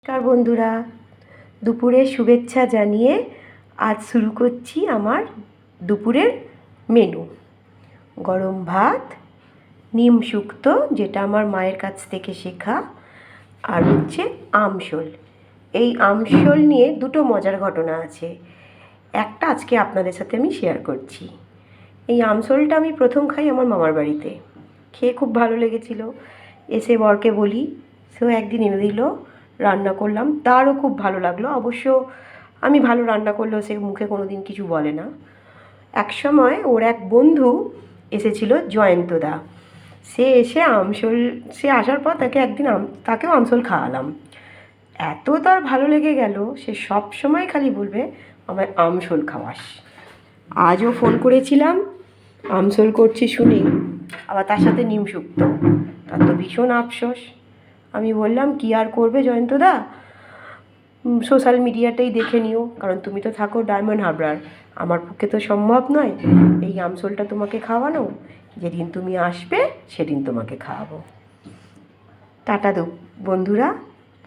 নমস্কার বন্ধুরা, দুপুরের শুভেচ্ছা জানিয়ে আজ শুরু করছি আমার দুপুরের মেনু। গরম ভাত, নিম শুক্তো যেটা আমার মায়ের কাছ থেকে শেখা, আর হচ্ছে আমশোল। এই আমশোল নিয়ে দুটো মজার ঘটনা আছে, একটা আজকে আপনাদের সাথে আমি শেয়ার করছি। এই আমশোলটা আমি প্রথম খাই আমার মামার বাড়িতে, খেয়ে খুব ভালো লেগেছিল। এসে বরকে বলি, সেও একদিন এনে দিল, রান্না করলাম, তারও খুব ভালো লাগলো। অবশ্য আমি ভালো রান্না করলেও সে মুখে কোনো দিন কিছু বলে না। একসময় ওর এক বন্ধু এসেছিল, জয়ন্তদা। সে এসে সে আসার পর তাকে একদিন তাকেও আমশোল খাওয়ালাম। এত তার ভালো লেগে গেল, সে সব সময় খালি বলবে আমায় আমশোল খাওয়াস। আজও ফোন করেছিলাম, আমশোল করছি শুনে, আবার তার সাথে নিম শুক্তো। তার তো ভীষণ আফসোস। আমি বললাম কি আর করবে জয়ন্তদা, সোশ্যাল মিডিয়াতেই দেখে নিও, কারণ তুমি তো থাকো ডায়মন্ড হারবার, আমার পক্ষে তো সম্ভব নয় এই আমশোলটা তোমাকে খাওয়ানো। যেদিন তুমি আসবে সেদিন তোমাকে খাওয়াবো। টাটা বন্ধুরা।